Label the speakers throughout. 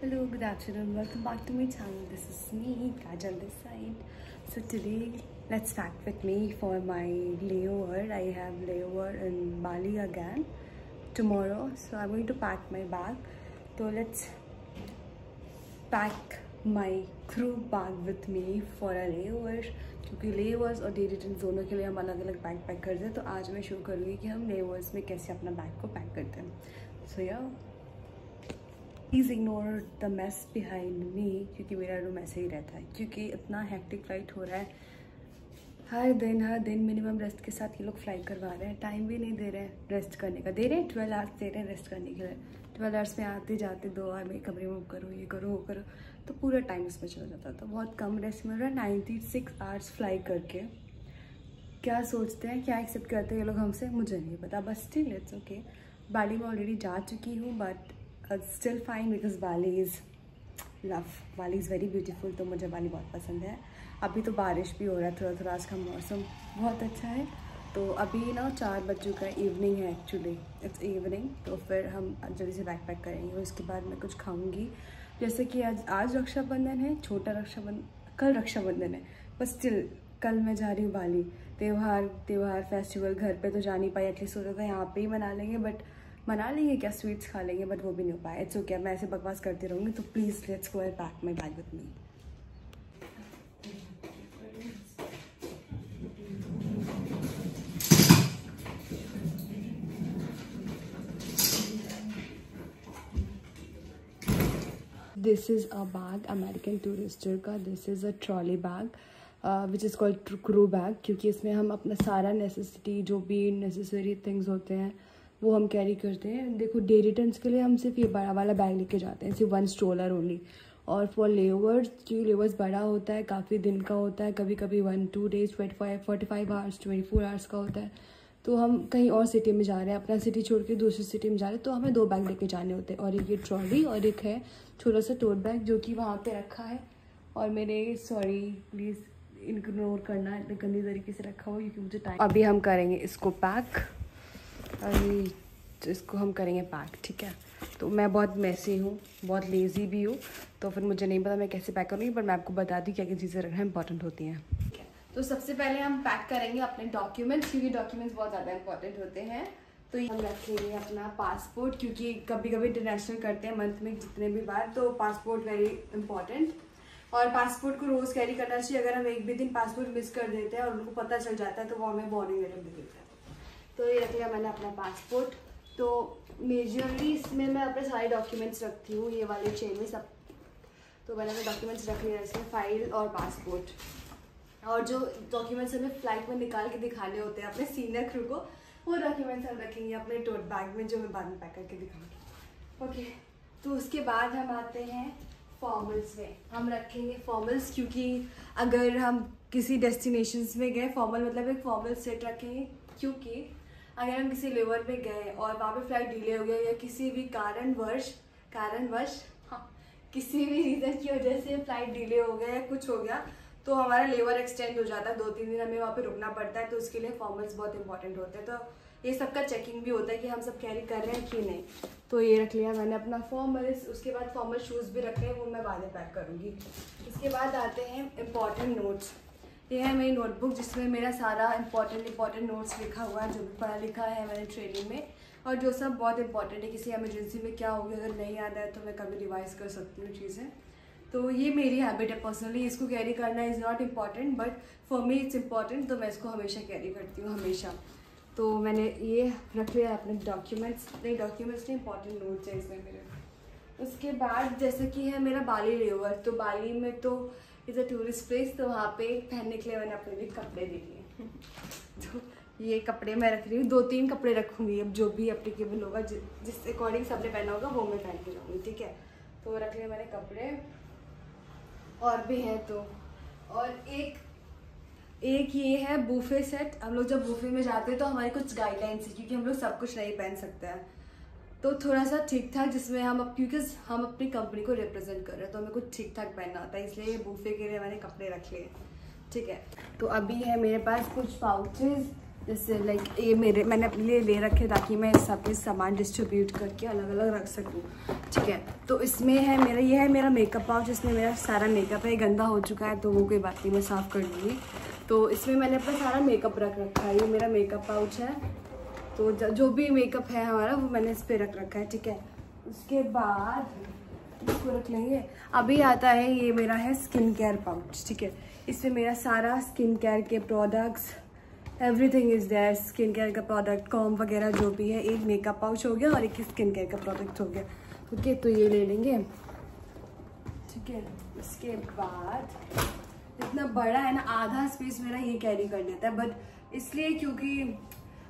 Speaker 1: Hello, good afternoon. Welcome back to my channel. This is me, Kajal this side. So today, let's start with me for my layover. I have layover in Bali again tomorrow. So I'm going to pack my bag. So let's pack my crew bag with me for a layover. क्योंकि levers और day return दोनों के लिए हम अलग अलग bag pack करते हैं, तो आज मैं शो करूँगी कि हम लेवर्स में कैसे अपना बैग को पैक करते हैं. सो या please ignore the mess behind me, क्योंकि मेरा रूम ऐसे ही रहता है क्योंकि इतना हेक्टिक फ्लाइट हो रहा है. हर दिन मिनिमम रेस्ट के साथ ये लोग फ्लाई करवा रहे हैं. टाइम भी नहीं दे रहे हैं रेस्ट करने का. दे रहे हैं 12 आवर्स दे रहे हैं रेस्ट करने के लिए. 12 आवर्स में आते जाते 2 आवर में कमरे मूव करो, ये करो वो करो, तो पूरा टाइम इसमें चला जाता. तो बहुत कम रेस्ट मिल रहा है. 96 आवर्स फ्लाई करके क्या सोचते हैं, क्या एक्सेप्ट करते हैं ये लोग हमसे, मुझे नहीं पता. बस स्टिल इट्स ओके. बाली में ऑलरेडी जा चुकी हूँ, but still fine because Bali is love. Bali is very beautiful. तो मुझे बाली बहुत पसंद है. अभी तो बारिश भी हो रहा है थोड़ा थोड़ा. आज का मौसम बहुत अच्छा है. तो अभी ना 4 बज चुका है. इवनिंग है एक्चुअली, इट्स इवनिंग. तो फिर हम जल्दी से बैग पैक करेंगे. उसके बाद मैं कुछ खाऊंगी. जैसे कि आज रक्षाबंधन है, छोटा रक्षाबंधन, कल रक्षाबंधन है. बस स्टिल कल मैं जा रही हूँ बाली. त्यौहार फेस्टिवल घर पे तो जा नहीं पाई. एटलीस्ट सोचा था यहाँ पे ही मना लेंगे, बट मना लेंगे क्या, स्वीट्स खा लेंगे, बट वो भी नहीं हो पाया. It's okay. मैं ऐसे बकवास करती रहूँगी. तो please let's go and pack my bag with me. This is a bag American Tourister का. This is a trolley bag which is called crew bag, क्योंकि इसमें हम अपना सारा नेसेसिटी, जो भी नेसेसरी थिंग्स होते हैं वो हम कैरी करते हैं. देखो, डे रिटर्न्स के लिए हम सिर्फ ये बड़ा वाला बैग लेके जाते हैं, सिर्फ 1 स्ट्रोलर ओनली. और फॉर लेवर्स, क्योंकि लेवर्स बड़ा होता है, काफ़ी दिन का होता है, कभी कभी 1-2 डेज, 45 आवर्स, 24 आवर्स का होता है. तो हम कहीं और सिटी में जा रहे हैं, अपना सिटी छोड़ के दूसरी सिटी में जा रहे हैं, तो हमें 2 बैग लेके जाने होते हैं. और एक ये ट्रॉली और एक है छोटा सा टोट बैग जो कि वहाँ पे रखा है. और मेरे सॉरी प्लीज़ इग्नोर करना, गंदी तरीके से रखा हुआ क्योंकि मुझे टाइम. अभी हम करेंगे इसको पैक. अभी तो इसको हम करेंगे पैक, ठीक है. तो मैं बहुत मैसी हूँ, बहुत लेज़ी भी हूँ, तो फिर मुझे नहीं पता मैं कैसे पैक करूँगी, पर मैं आपको बता दी क्या क्या चीज़ें रखना इंपॉर्टेंट होती हैं. ठीक है, तो सबसे पहले हम पैक करेंगे अपने डॉक्यूमेंट्स, क्योंकि डॉक्यूमेंट्स बहुत ज़्यादा इंपॉर्टेंट होते हैं. तो हम रखेंगे अपना पासपोर्ट, क्योंकि कभी कभी इंटरनेशनल करते हैं मंथ में जितने भी बार, तो पासपोर्ट वेरी इंपॉर्टेंट. और पासपोर्ट को रोज़ कैरी करना चाहिए. अगर हम एक भी दिन पासपोर्ट मिस कर देते हैं और उनको पता चल जाता है तो वो हमें वार्निंग लेटर दे देते हैं. तो ये रख लिया मैंने अपना पासपोर्ट. तो मेजरली इसमें मैं अपने सारे डॉक्यूमेंट्स रखती हूँ, ये वाले चेन में सब. तो मैंने अपने डॉक्यूमेंट्स रख लिया इसमें, फाइल और पासपोर्ट. और जो डॉक्यूमेंट्स हमें फ्लाइट में निकाल के दिखाने होते हैं अपने सीनियर क्रू को, वो डॉक्यूमेंट्स हम रखेंगे अपने टोट बैग में, जो मैं बाद में पैक करके दिखाऊंगी. ओके, तो उसके बाद हम आते हैं फॉर्मल्स में. हम रखेंगे फॉर्मल्स, क्योंकि अगर हम किसी डेस्टिनेशंस में गए, फॉर्मल मतलब एक फॉर्मल सेट रखेंगे. क्योंकि अगर हम किसी लेवर पे गए और वहाँ पे फ्लाइट डिले हो गया, या किसी भी कारणवश किसी भी रीज़न की वजह से फ्लाइट डिले हो गया या कुछ हो गया, तो हमारा लेवर एक्सटेंड हो जाता है. 2-3 दिन हमें वहाँ पे रुकना पड़ता है. तो उसके लिए फॉर्मल्स बहुत इंपॉर्टेंट होते हैं. तो ये सबका चेकिंग भी होता है कि हम सब कैरी कर रहे हैं कि नहीं. तो ये रख लिया मैंने अपना फॉर्मल्स. उसके बाद फॉर्मल शूज़ भी रखे हैं, वो मैं बाद में पैक करूँगी. इसके बाद आते हैं इम्पॉर्टेंट नोट्स. ये है मेरी नोटबुक, जिसमें मेरा सारा इम्पॉर्टेंट नोट्स लिखा हुआ है, जो भी पढ़ा लिखा है मैंने ट्रेनिंग में, और जो सब बहुत इंपॉर्टेंट है. किसी इमरजेंसी में क्या होगी, अगर नहीं याद आए तो मैं कभी रिवाइज कर सकती हूँ चीज़ें. तो ये मेरी हैबिट है पर्सनली. इसको कैरी करना is not important, but for me it's important. तो मैं इसको हमेशा कैरी करती हूँ, हमेशा. तो मैंने ये रख लिया अपने डॉक्यूमेंट्स नहीं, इंपॉर्टेंट नोट्स हैं इसमें मेरे. उसके बाद जैसे कि है मेरा बाली लेवर. तो बाली में तो इज़ अ टूरिस्ट प्लेस, तो वहाँ पे पहनने के लिए मैंने अपने लिए कपड़े ले लिए. तो ये कपड़े मैं रख रही हूँ, 2-3 कपड़े रखूँगी. अब जो भी एप्लीकेबल होगा, जिस अकॉर्डिंग सबने पहना होगा वो मैं पहन के जाऊँगी. ठीक है, तो रख लिए मैंने कपड़े. और भी हैं तो, और एक ये है बूफे सेट. हम लोग जब बूफे में जाते हैं तो हमारी कुछ गाइडलाइंस है, क्योंकि हम लोग सब कुछ नहीं पहन सकते हैं. तो थोड़ा सा ठीक ठाक, जिसमें क्योंकि हम अपनी कंपनी को रिप्रेजेंट कर रहे हैं, तो हमें कुछ ठीक ठाक पहनना होता है. इसलिए बूफे के लिए मैंने कपड़े रख लिए. ठीक है, तो अभी है मेरे पास कुछ पाउचेस. जैसे लाइक ये मैंने अपने लिए ले रखे ताकि मैं सब सामान डिस्ट्रीब्यूट करके अलग अलग रख सकूँ, ठीक है। तो इसमें है मेरा, ये है मेरा मेकअप पाउच, इसमें मेरा सारा मेकअप है। गंदा हो चुका है तो वो कोई बात नहीं, मैं साफ़ कर दूँगी। तो इसमें मैंने अपना सारा मेकअप रख रखा है। ये मेरा मेकअप पाउच है, तो जो भी मेकअप है हमारा वो मैंने इस पर रख रखा है, ठीक है। उसके बाद इसको रख लेंगे। अभी आता है ये मेरा है स्किन केयर पाउच, ठीक है। इसमें मेरा सारा स्किन केयर के products, everything is there. Skin care का प्रोडक्ट, कॉम वगैरह जो भी है। एक मेकअप पाउच हो गया और एक स्किन केयर का प्रोडक्ट हो गया, ओके। तो ये ले लेंगे, ठीक है। उसके बाद इतना बड़ा है ना, आधा स्पेस मेरा ये कैरी कर लेता है, बट इसलिए क्योंकि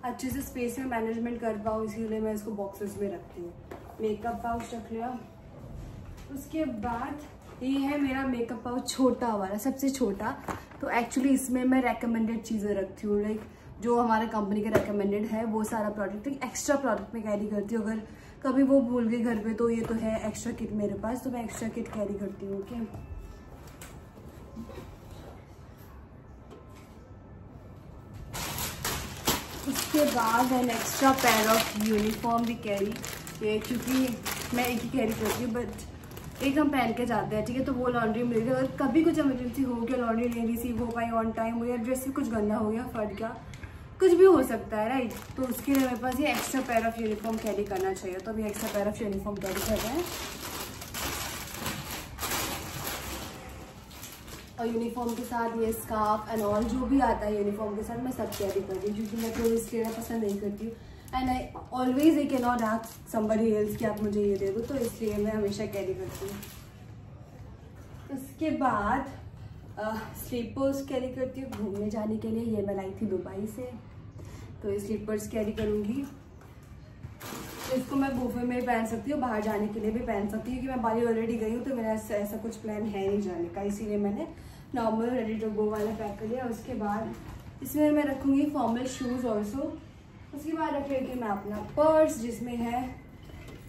Speaker 1: अच्छे से स्पेस में मैनेजमेंट कर पाऊँ इसीलिए मैं इसको बॉक्सेस में रखती हूँ। मेकअप पाउच रख लिया। उसके बाद ये है मेरा मेकअप पाउच, छोटा वाला, सबसे छोटा। तो एक्चुअली इसमें मैं रेकमेंडेड चीज़ें रखती हूँ, लाइक जो हमारे कंपनी के रेकमेंडेड है वो सारा प्रोडक्ट। एक एक्स्ट्रा प्रोडक्ट मैं कैरी करती हूँ, अगर कभी वो भूल गई घर पे तो ये तो है एक्स्ट्रा किट मेरे पास, तो मैं एक्स्ट्रा किट कैरी करती हूँ, ओके। उसके बाद an extra pair of uniform भी कैरी, ये क्योंकि मैं एक ही कैरी करती हूँ, बट एक हम पहन के जाते हैं, ठीक है। तो वो लॉन्ड्री में मिलेगी, अगर कभी कुछ इमरजेंसी हो गया, लॉन्ड्री नहीं रिसीव हो पाई ऑन टाइम, हो या ड्रेस से कुछ गंदा हो गया, फट गया, कुछ भी हो सकता है, राइट। तो उसके लिए मेरे पास ये extra pair of uniform carry करना चाहिए, तो अभी extra pair of uniform carry कर रहे हैं। और यूनिफॉर्म के साथ ये स्कार्फ एंड ऑल जो भी आता है यूनिफॉर्म के साथ मैं सब कैरी करती हूँ, क्योंकि मैं टूरिस्ट लेना पसंद नहीं करती हूँ। And I always can not ask somebody else कि आप मुझे ये दे दो, तो इसलिए मैं हमेशा कैरी करती हूँ। उसके बाद स्लीपर्स कैरी करती हूँ घूमने जाने के लिए। ये मैं लाई थी दुबई से, तो ये स्लीपर्स कैरी करूँगी। इसको मैं बूफे में भी पहन सकती हूँ, बाहर जाने के लिए भी पहन सकती हूँ, क्योंकि मैं बाली ऑलरेडी गई हूँ तो मेरा ऐसा कुछ प्लान है नहीं जाने का, इसीलिए मैंने नॉर्मल रेडी टू गो वाला पैक कर लिया। उसके बाद इसमें मैं रखूँगी फॉर्मल शूज़ ऑल्सो। उसके बाद रख लेगी मैं अपना पर्स, जिसमें है,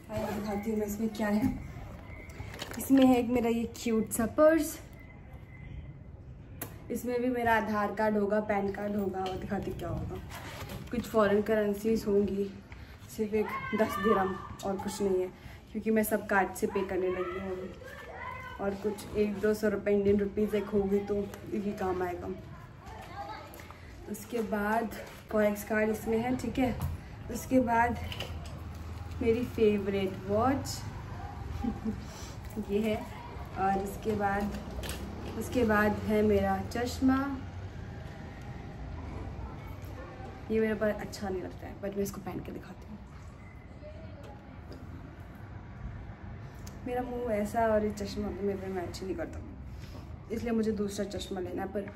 Speaker 1: दिखाती हूँ मैं इसमें क्या है। इसमें है एक मेरा ये क्यूट सा पर्स, इसमें भी मेरा आधार कार्ड होगा, पैन कार्ड होगा, और दिखाती क्या होगा, कुछ फॉरेन करेंसीज होंगी, सिर्फ एक 10 दिरहम और कुछ नहीं है, क्योंकि मैं सब कार्ड से पे करने लगी हूँ अभी। और कुछ 100-200 रुपये इंडियन रुपीज़ एक होगी तो यही काम आएगा। उसके बाद फॉरेक्स कार्ड इसमें है, ठीक है। उसके बाद मेरी फेवरेट वॉच ये है, और उसके बाद है मेरा चश्मा। ये मेरे पर अच्छा नहीं लगता है, बट मैं इसको पहन के दिखाती हूँ। मेरा मुंह ऐसा और ये चश्मा मेरे पे मैच नहीं करता, इसलिए मुझे दूसरा चश्मा लेना, पर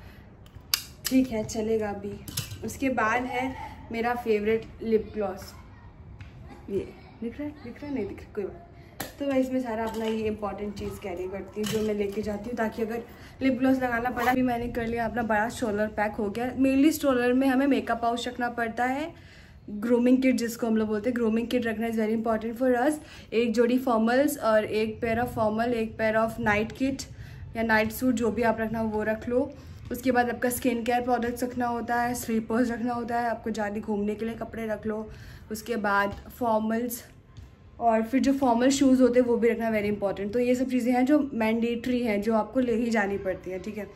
Speaker 1: ठीक है चलेगा अभी। उसके बाद है मेरा फेवरेट लिप ग्लॉस, ये दिख रहा है नहीं दिख रहा, कोई बात। तो मैं इसमें सारा अपना ये इंपॉर्टेंट चीज़ कैरी करती हूँ जो मैं लेके जाती हूँ, ताकि अगर लिप ग्लॉस लगाना पड़ा। अभी मैंने कर लिया अपना बड़ा स्ट्रोलर पैक हो गया। मेनली स्ट्रोलर में हमें मेकअप पाउच रखना पड़ता है, ग्रूमिंग किट जिसको हम लोग बोलते हैं, ग्रूमिंग किट रखना is very important for us. एक जोड़ी फॉर्मल्स और एक पेयर ऑफ फॉर्मल, एक पेयर ऑफ नाइट किट या नाइट सूट, जो भी आप रखना हो वो रख लो। उसके बाद आपका स्किन केयर प्रोडक्ट्स रखना होता है, स्लीपर्स रखना होता है, आपको ज़्यादा घूमने के लिए कपड़े रख लो। उसके बाद फॉर्मल्स, और फिर जो फॉर्मल शूज़ होते हैं वो भी रखना वेरी इंपॉर्टेंट। तो ये सब चीज़ें हैं जो मैंडेटरी हैं, जो आपको ले ही जानी पड़ती हैं, ठीक है।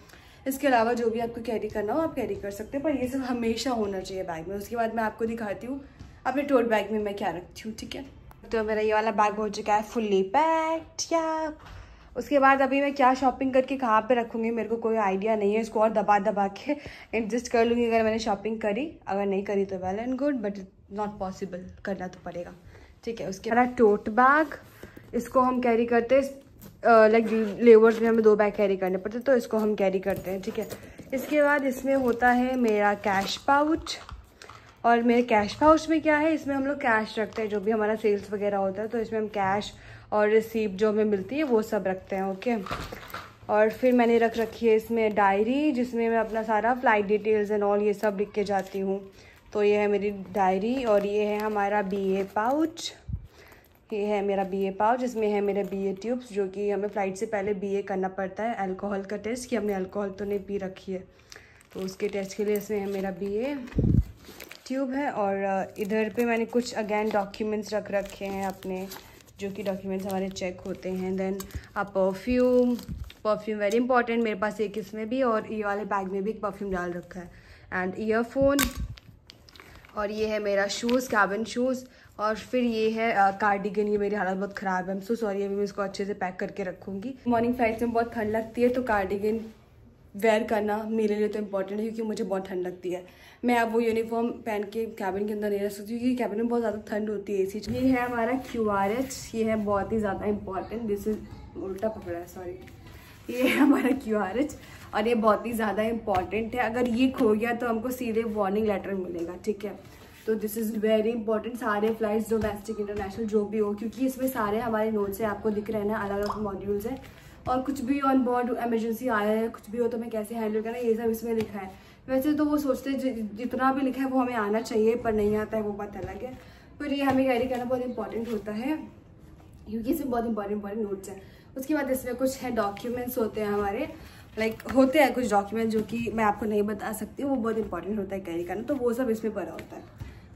Speaker 1: इसके अलावा जो भी आपको कैरी करना हो आप कैरी कर सकते हैं, पर ये सब हमेशा होना चाहिए बैग में। उसके बाद मैं आपको दिखाती हूँ अपने टोट बैग में मैं क्या रखती हूँ, ठीक है। तो मेरा ये वाला बैग हो चुका है फुल्ली पैक्ड, या उसके बाद अभी मैं क्या शॉपिंग करके कहाँ पे रखूँगी मेरे को कोई आइडिया नहीं है। इसको और दबा के एडजस्ट कर लूँगी अगर मैंने शॉपिंग करी, अगर नहीं करी तो well and good, but not possible, करना तो पड़ेगा, ठीक है। उसके बाद टोट बैग, इसको हम कैरी करते हैं लाइक लेवर्स में हमें 2 बैग कैरी करने पड़ते हैं, तो इसको हम कैरी करते हैं, ठीक है। इसके बाद इसमें होता है मेरा कैश पाउच, और मेरे कैश पाउच में क्या है, इसमें हम लोग कैश रखते हैं, जो भी हमारा सेल्स वगैरह होता है तो इसमें हम कैश और रिसीप्ट जो हमें मिलती है वो सब रखते हैं, ओके। और फिर मैंने रख रखी है इसमें डायरी, जिसमें मैं अपना सारा फ्लाइट डिटेल्स एंड ऑल ये सब लिख के जाती हूँ। तो ये है मेरी डायरी, और ये है हमारा BA पाउच, ये है मेरा BA पाउच, जिसमें है मेरे BA ट्यूब्स, जो कि हमें फ़्लाइट से पहले BA करना पड़ता है, अल्कोहल का टेस्ट, कि हमने अल्कोहल तो नहीं पी रखी है, तो उसके टेस्ट के लिए इसमें है मेरा BA। ट्यूब है और इधर पे मैंने कुछ अगेन डॉक्यूमेंट्स रख रखे हैं अपने, जो कि डॉक्यूमेंट्स हमारे चेक होते हैं। देन परफ्यूम वेरी इंपॉर्टेंट, मेरे पास एक इसमें भी और ये वाले बैग में भी एक परफ्यूम डाल रखा है। एंड ईयरफोन, और ये है मेरा शूज़, कैबिन शूज़। और फिर ये है कार्डिगन, ये मेरी हालत बहुत ख़राब है, आई एम सो सॉरी। अभी मैं इसको अच्छे से पैक करके रखूँगी। मॉर्निंग फ्लाइट में बहुत ठंड लगती है, तो कार्डिगन वेयर करना मेरे लिए तो इम्पॉर्टेंट है, क्योंकि मुझे बहुत ठंड लगती है। मैं अब वो यूनिफॉर्म पहन के कैबिन के अंदर नहीं रह सकती, क्योंकि कैबिन में बहुत ज़्यादा ठंड होती है एसी। ये है हमारा QRH, ये है बहुत ही ज़्यादा इंपॉर्टेंट। दिस इज उल्टा पकड़ा है, सॉरी। ये है हमारा QRH और ये बहुत ही ज़्यादा इंपॉर्टेंट है। अगर ये खो गया तो हमको सीधे वार्निंग लेटर मिलेगा, ठीक है। तो दिस इज़ वेरी इंपॉर्टेंट, सारे फ्लाइट्स डोमेस्टिक इंटरनेशनल जो भी हो, क्योंकि इसमें सारे हमारे नोट्स हैं, आपको दिख रहे हैं ना, अलग अलग मॉड्यूल्स हैं। और कुछ भी ऑन बोर्ड इमरजेंसी आया है, कुछ भी हो तो मैं कैसे हैंडल करना, ये सब इसमें लिखा है। वैसे तो वो सोचते हैं जितना भी लिखा है वो हमें आना चाहिए, पर नहीं आता है, वो बात अलग है। पर ये हमें कैरी करना बहुत इंपॉर्टेंट होता है, क्योंकि इसमें बहुत इंपॉर्टेंट नोट्स हैं। उसके बाद इसमें कुछ है डॉक्यूमेंट्स होते हैं हमारे, होते हैं कुछ डॉक्यूमेंट जो कि मैं आपको नहीं बता सकती, वो बहुत इंपॉर्टेंट होता है कैरी करना, तो वो सब इसमें पड़ा होता है,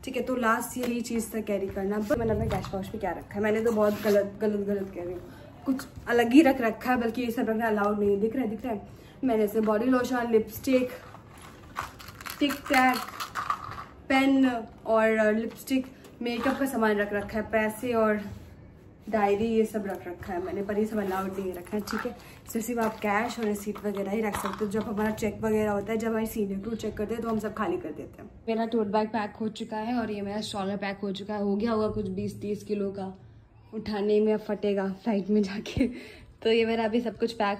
Speaker 1: ठीक है। तो लास्ट यही चीज़ था कैरी करना। मैंने अपने कैश पॉकेट में क्या रखा है, मैंने तो बहुत गलत कह रही हूँ, कुछ अलग ही रख रखा है, बल्कि ये सब रखना अलाउड नहीं है। दिख रहा है। मैंने इसे बॉडी लोशन, लिपस्टिक, टिक टैक, पेन और लिपस्टिक, मेकअप का सामान रख रखा है, पैसे और डायरी, ये सब रख रखा है मैंने, पर ये सब अलाउड नहीं रखा है, ठीक है। सिर्फ आप कैश और रिसीट वगैरह ही रख सकते हो। जब हमारा चेक वगैरह होता है, जब हमारी सीनियर क्रू चेक करते हैं, तो हम सब खाली कर देते हैं। मेरा टोट बैग पैक हो चुका है और ये मेरा स्ट्रॉलर पैक हो चुका है। हो गया होगा कुछ 20-30 किलो का, उठाने में अब फटेगा फ्लाइट में जाके। तो ये मेरा अभी सब कुछ पैक